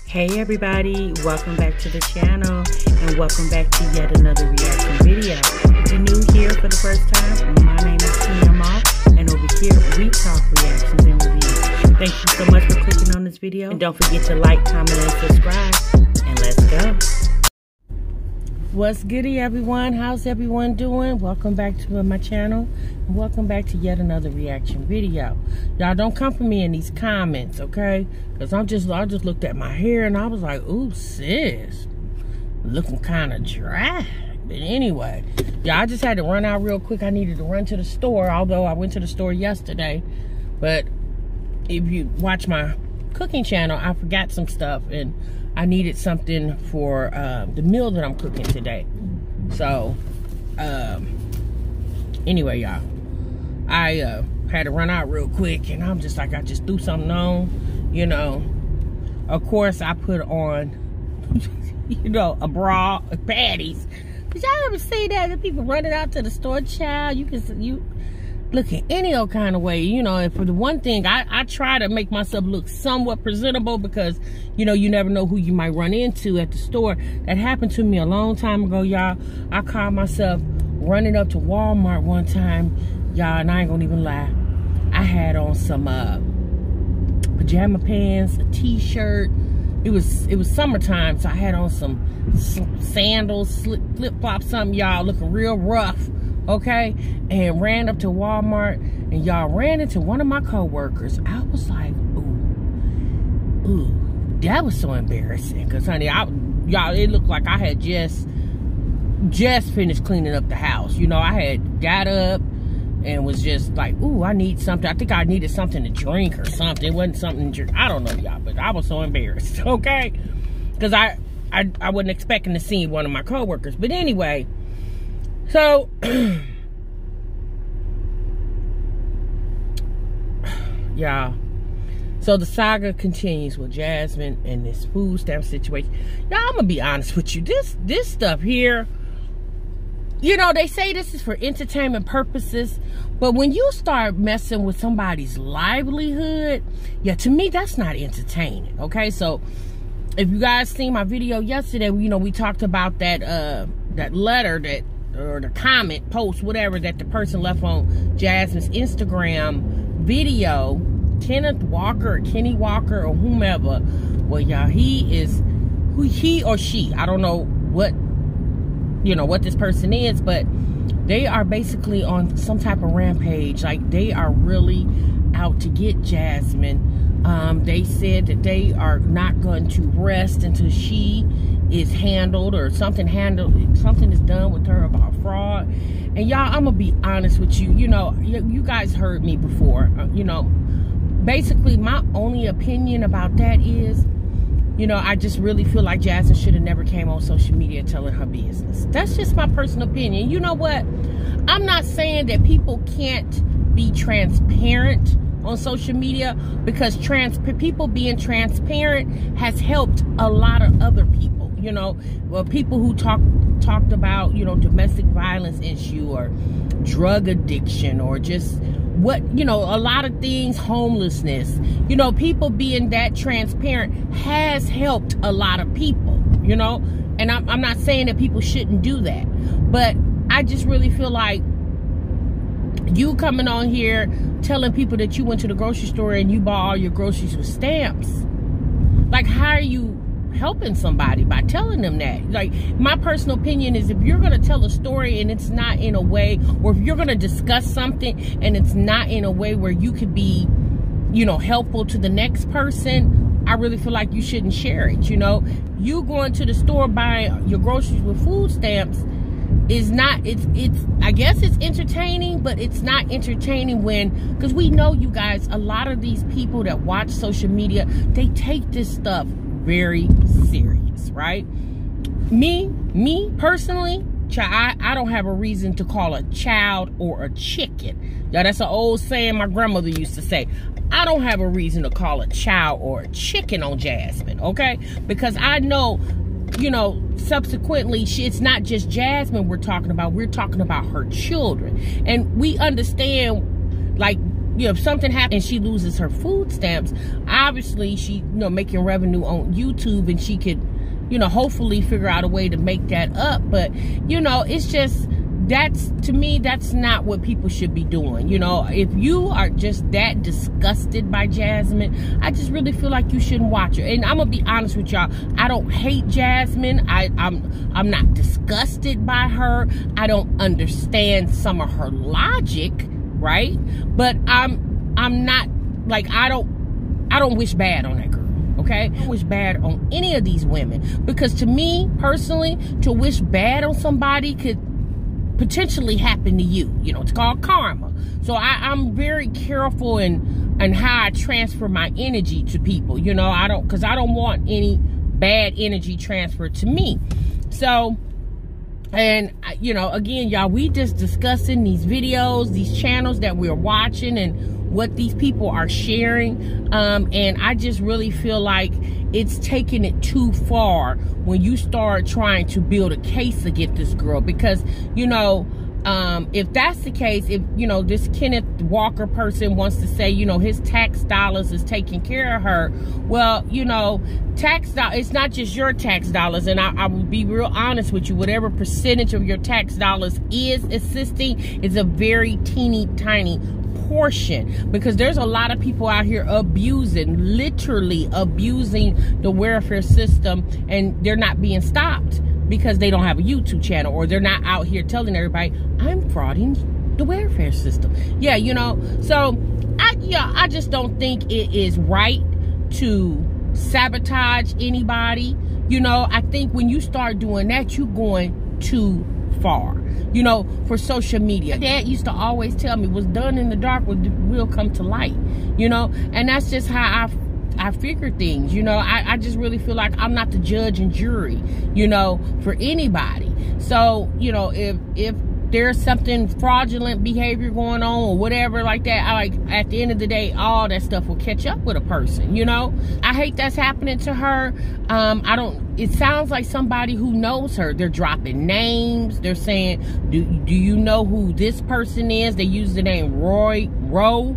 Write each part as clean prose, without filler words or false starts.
Hey everybody, welcome back to the channel and welcome back to yet another reaction video. If you're new here for the first time, my name is TMR and over here we talk reactions and reviews. Thank you so much for clicking on this video and don't forget to like, comment, and subscribe. And let's go. What's goody everyone? How's everyone doing? Welcome back to my channel and welcome back to yet another reaction video. Y'all don't come for me in these comments, okay? Because I just looked at my hair and I was like, ooh sis, looking kind of dry. But anyway, yeah, I just had to run out real quick. I needed to run to the store, although I went to the store yesterday. But if you watch my cooking channel, I forgot some stuff and I needed something for the meal that I'm cooking today. So, anyway, y'all, I had to run out real quick, and I'm just like, I just threw something on, you know. Of course, I put on, you know, a bra, panties. Did y'all ever see that? The people running out to the store, child, you looking any old kind of way, you know. And for the one thing, I try to make myself look somewhat presentable because, you know, you never know who you might run into at the store. That happened to me a long time ago, y'all. I caught myself running up to Walmart one time, y'all, and I ain't gonna even lie. I had on some pajama pants, a t-shirt. It was summertime, so I had on some sandals, flip-flops, something, y'all, looking real rough. Okay, and ran up to Walmart, and y'all ran into one of my co-workers. I was like, ooh, that was so embarrassing. Cause honey, y'all, it looked like I had just finished cleaning up the house. You know, I had got up and was just like, ooh, I need something. I think I needed something to drink or something. It wasn't something to drink. I don't know, y'all, but I was so embarrassed. Okay, cause I wasn't expecting to see one of my co-workers. But anyway. So, y'all, so the saga continues with Jasmine and this food stamp situation. Y'all, I'm gonna be honest with you. This stuff here, you know, they say this is for entertainment purposes, but when you start messing with somebody's livelihood, yeah, to me, that's not entertaining, okay? So, if you guys seen my video yesterday, you know, we talked about that letter or the comment, post, whatever, that the person left on Jasmine's Instagram video, Kenneth Walker or Kenny Walker or whomever. Well, y'all, he or she, I don't know what, you know, what this person is, but they are basically on some type of rampage. Like, they are really out to get Jasmine. They said that they are not going to rest until she is handled or something is done with her about fraud. And y'all, I'm gonna be honest with you. You know, you guys heard me before. You know, basically my only opinion about that is, you know, I just really feel like Jasmine should have never came on social media telling her business. That's just my personal opinion. You know what? I'm not saying that people can't be transparent on social media, because people being transparent has helped a lot of other people, you know, well, people who talked about, you know, domestic violence issue or drug addiction or just what, you know, a lot of things, homelessness, you know, people being that transparent has helped a lot of people, you know. And I'm not saying that people shouldn't do that, but I just really feel like you coming on here telling people that you went to the grocery store and you bought all your groceries with stamps. Like, how are you helping somebody by telling them that? Like, my personal opinion is, if you're going to tell a story and it's not in a way, or if you're going to discuss something and it's not in a way where you could be, you know, helpful to the next person, I really feel like you shouldn't share it. You know, you going to the store buying your groceries with food stamps is not, I guess it's entertaining, but it's not entertaining because we know, you guys, a lot of these people that watch social media, they take this stuff very serious, right? Me personally, I don't have a reason to call a child or a chicken. Y'all, that's an old saying my grandmother used to say. I don't have a reason to call a child or a chicken on Jasmine, okay? Because I know, you know, subsequently, it's not just Jasmine we're talking about her children. And we understand, like, if something happens and she loses her food stamps, obviously she, making revenue on YouTube, and she could, hopefully figure out a way to make that up. But, it's just, to me, that's not what people should be doing. If you are just that disgusted by Jasmine, I just really feel like you shouldn't watch her. And I'm gonna be honest with y'all, I don't hate Jasmine. I'm not disgusted by her. I don't understand some of her logic, right? But I'm not, like, I don't wish bad on that girl. Okay, I don't wish bad on any of these women, because to me personally, to wish bad on somebody could potentially happen to you. It's called karma. So I'm very careful in how I transfer my energy to people. Because I don't want any bad energy transferred to me. So, and again, y'all, we just discussing these videos, these channels that we're watching, and what these people are sharing. And I just really feel like it's taking it too far when you start trying to build a case against this girl. Because, if that's the case, if, this Kenneth Walker person wants to say, his tax dollars is taking care of her. Well, tax dollars, it's not just your tax dollars. And I will be real honest with you, whatever percentage of your tax dollars is assisting is a very teeny tiny portion, because there's a lot of people out here literally abusing the welfare system, and they're not being stopped because they don't have a YouTube channel, or they're not out here telling everybody, I'm frauding the welfare system. Yeah, so I just don't think it is right to sabotage anybody. I think when you start doing that, you're going too far. For social media. Dad used to always tell me, what's done in the dark will come to light. And that's just how I figure things. I just really feel like I'm not the judge and jury, for anybody. So, if there's something fraudulent behavior going on or whatever like that, at the end of the day, all that stuff will catch up with a person. I hate that's happening to her. It sounds like somebody who knows her. They're dropping names. They're saying, do you know who this person is? They use the name Roe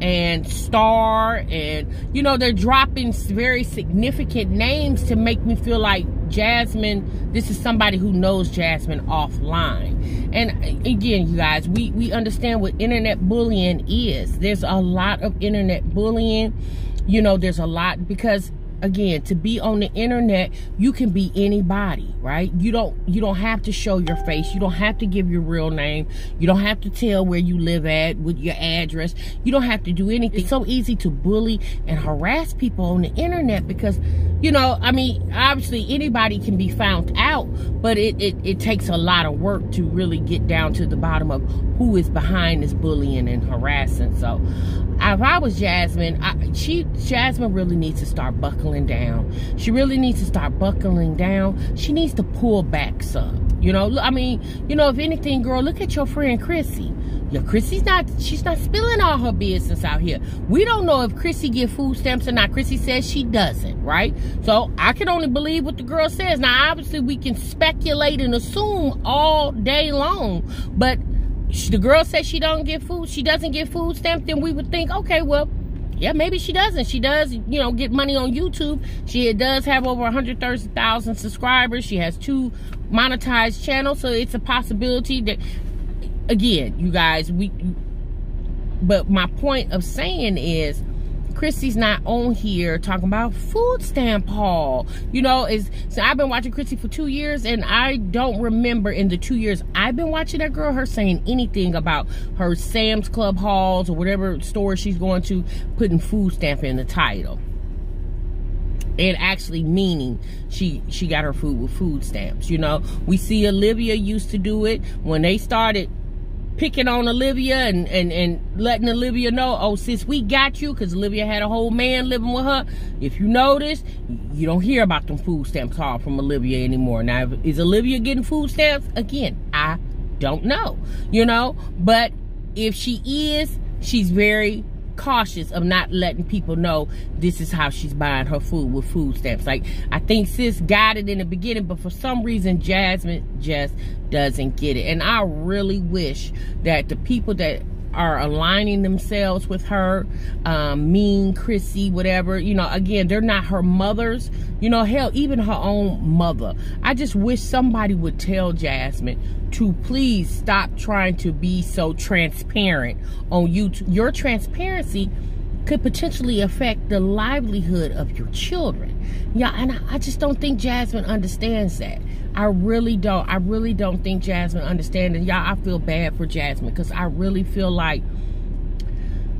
and Star, and they're dropping very significant names to make me feel like Jasmine, this is somebody who knows Jasmine offline. And again, you guys, we understand what internet bullying is. There's a lot of internet bullying. There's a lot, because again, to be on the internet, you can be anybody, right? You don't have to show your face. You don't have to give your real name. You don't have to tell where you live at with your address. You don't have to do anything. It's so easy to bully and harass people on the internet because, obviously anybody can be found out, but it takes a lot of work to really get down to the bottom of who is behind this bullying and harassing. So if I was Jasmine, Jasmine really needs to start buckling down. She really needs to start buckling down. She needs to pull back some. If anything, girl, look at your friend Chrissy. Yeah, she's not spilling all her business out here. We don't know if Chrissy get food stamps or not. Chrissy says she doesn't, right? So I can only believe what the girl says. Now, obviously, we can speculate and assume all day long, but the girl says she doesn't get food stamps, then we would think, okay, well, yeah, maybe she doesn't. She does, get money on YouTube. She does have over 130,000 subscribers. She has 2 monetized channels, so it's a possibility that, again, you guys, but my point of saying is, Chrissy's not on here talking about food stamp haul. So I've been watching Chrissy for 2 years, and I don't remember in the 2 years I've been watching that girl, her saying anything about her Sam's Club hauls or whatever store she's going to, putting food stamp in the title. And actually meaning she got her food with food stamps. We see Olivia used to do it when they started picking on Olivia and letting Olivia know, oh, sis, we got you, because Olivia had a whole man living with her. If you notice, you don't hear about them food stamps all from Olivia anymore. Now, is Olivia getting food stamps? Again, I don't know, but if she is, she's very cautious of not letting people know this is how she's buying her food with food stamps. Like, I think sis got it in the beginning, but for some reason Jasmine just doesn't get it. And I really wish that the people that are aligning themselves with her, Mean, Chrissy, whatever, you know, again, they're not her mothers, you know, hell, even her own mother. I just wish somebody would tell Jasmine to please stop trying to be so transparent on YouTube. Your transparency could potentially affect the livelihood of your children. Yeah, and I just don't think Jasmine understands that. I really don't. I really don't think Jasmine understands it. Y'all, I feel bad for Jasmine because I really feel like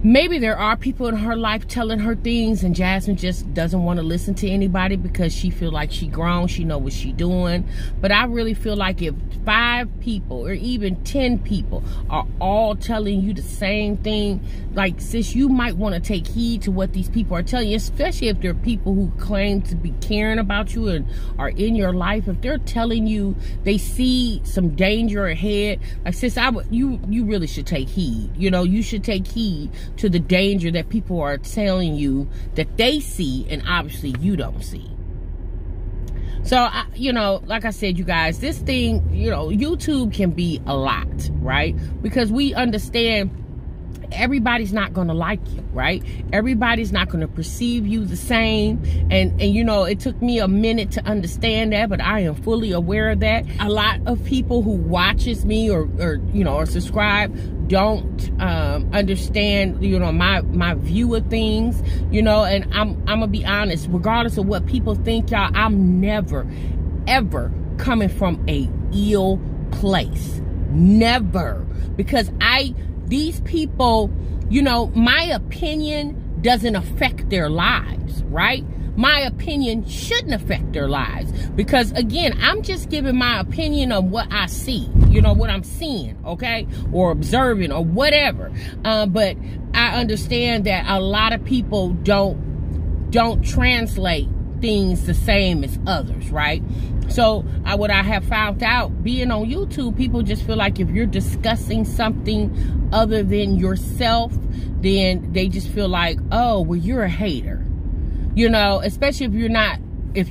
maybe there are people in her life telling her things and Jasmine just doesn't want to listen to anybody because she feel like she grown, she know what she doing. But I really feel like if 5 people or even 10 people are all telling you the same thing, like, sis, you might want to take heed to what these people are telling you, especially if they're people who claim to be caring about you and are in your life. If they're telling you they see some danger ahead, like, sis, you really should take heed. You know, you should take heed to the danger that people are telling you that they see and obviously you don't see. So, you know, like I said, you guys, this thing, you know, YouTube can be a lot, right? Because we understand everybody's not going to like you, right? Everybody's not going to perceive you the same. And you know, it took me a minute to understand that, but I am fully aware of that. A lot of people who watches me or you know, or subscribe don't understand, you know, my view of things, you know, and I'm gonna be honest, regardless of what people think, y'all, I'm never, ever coming from a ill place. Never. Because these people, you know, my opinion doesn't affect their lives, right? My opinion shouldn't affect their lives because, again, I'm just giving my opinion on what I see, you know, what I'm seeing, okay, or observing or whatever. But I understand that a lot of people don't translate things the same as others, right? So what I have found out being on YouTube, people just feel like if you're discussing something other than yourself, then they just feel like, oh, well, you're a hater. You know, especially if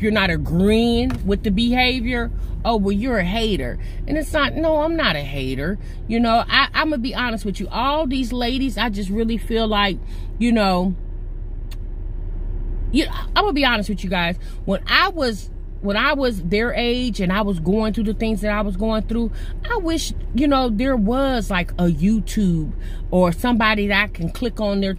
you're not agreeing with the behavior. Oh, well, you're a hater. And it's not, no, I'm not a hater. You know, I'm gonna be honest with you. All these ladies, I just really feel like, you know, I'm gonna be honest with you guys. When I was their age and I was going through the things that I was going through, I wish, you know, there was like a YouTube or somebody that I can click on their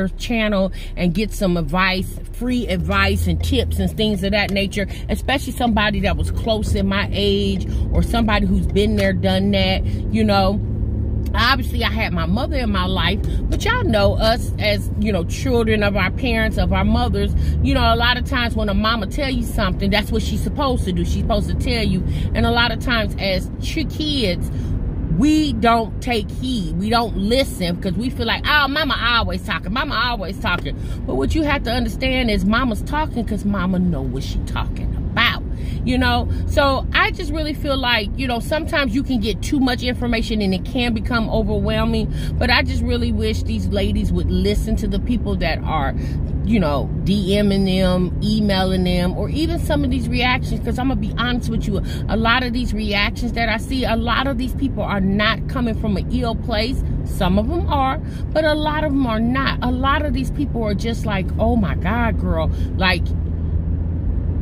channel and get some advice, free advice and tips and things of that nature, especially somebody that was close in my age or somebody who's been there, done that, you know. Obviously, I had my mother in my life, but y'all know us as, you know, children of our parents, of our mothers. You know, a lot of times when a mama tell you something, that's what she's supposed to do. She's supposed to tell you. And a lot of times as kids, we don't take heed. We don't listen because we feel like, oh, mama always talking. Mama always talking. But what you have to understand is mama's talking because mama know what she talking about. You know, so I just really feel like, you know, sometimes you can get too much information and it can become overwhelming. But I just really wish these ladies would listen to the people that are, you know, DMing them, emailing them, or even some of these reactions. Because I'm going to be honest with you, a lot of these reactions that I see, a lot of these people are not coming from an ill place. Some of them are, but a lot of them are not. A lot of these people are just like, oh my God, girl, like,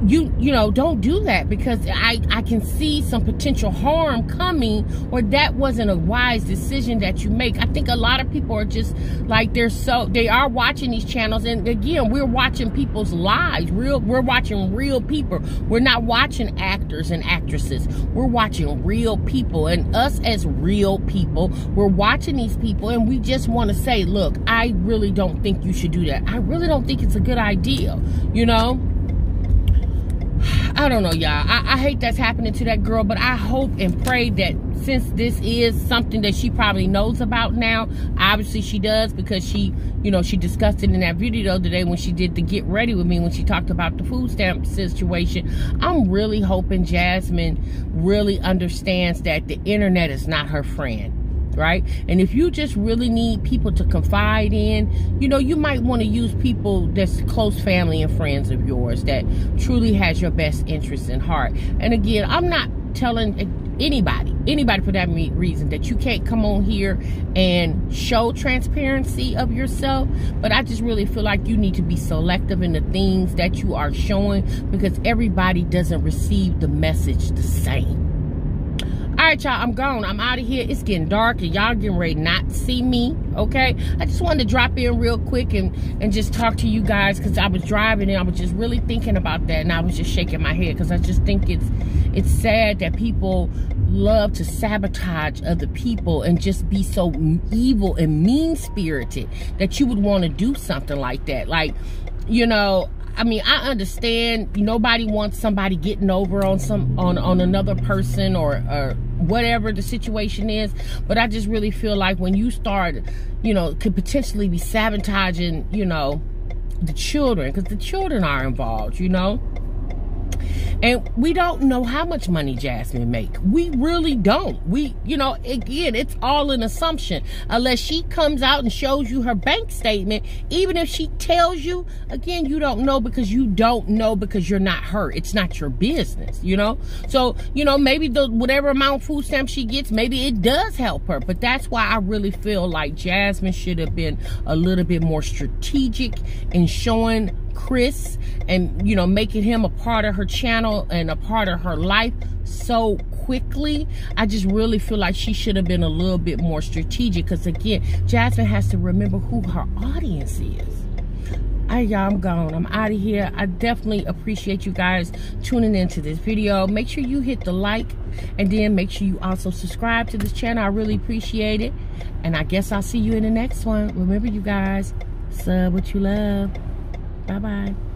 you know, don't do that because I can see some potential harm coming, or that wasn't a wise decision that you make. I think a lot of people are just like, they are watching these channels, and again, we're watching people's lives. We're watching real people. We're not watching actors and actresses. We're watching real people, and us as real people, we're watching these people, and we just want to say, look, I really don't think you should do that. I really don't think it's a good idea, you know. I don't know, y'all. I hate that's happening to that girl, but I hope and pray that since this is something that she probably knows about now, obviously she does, because she, you know, she discussed it in that video the other day when she did the Get Ready With Me, when she talked about the food stamp situation. I'm really hoping Jasmine really understands that the internet is not her friend. Right? And if you just really need people to confide in, you know, you might want to use people that's close family and friends of yours that truly has your best interests in heart. And again, I'm not telling anybody anybody for that reason, that you can't come on here and show transparency of yourself. But I just really feel like you need to be selective in the things that you are showing, because everybody doesn't receive the message the same. All right, y'all, I'm gone. I'm out of here. It's getting dark and y'all getting ready not to see me, okay? I just wanted to drop in real quick and just talk to you guys, because I was driving and I was just really thinking about that, and I was just shaking my head, because I just think it's sad that people love to sabotage other people and just be so evil and mean-spirited that you would want to do something like that. Like, you know, I mean, I understand nobody wants somebody getting over on another person or whatever the situation is, but I just really feel like when you start, you know, could potentially be sabotaging, you know, the children, because the children are involved, you know. And we don't know how much money Jasmine make. We really don't. We, you know, again, it's all an assumption. Unless she comes out and shows you her bank statement, even if she tells you, again, you don't know, because you don't know, because you're not her. It's not your business, you know? So, you know, maybe whatever amount of food stamps she gets, maybe it does help her. But that's why I really feel like Jasmine should have been a little bit more strategic in showing Chris and, you know, making him a part of her channel and a part of her life so quickly. I just really feel like she should have been a little bit more strategic, because again, Jasmine has to remember who her audience is. All right, y'all, I'm gone. I'm out of here. I definitely appreciate you guys tuning into this video. Make sure you hit the like, and then make sure you also subscribe to this channel. I really appreciate it. And I guess I'll see you in the next one. Remember, you guys, sub what you love. Bye-bye.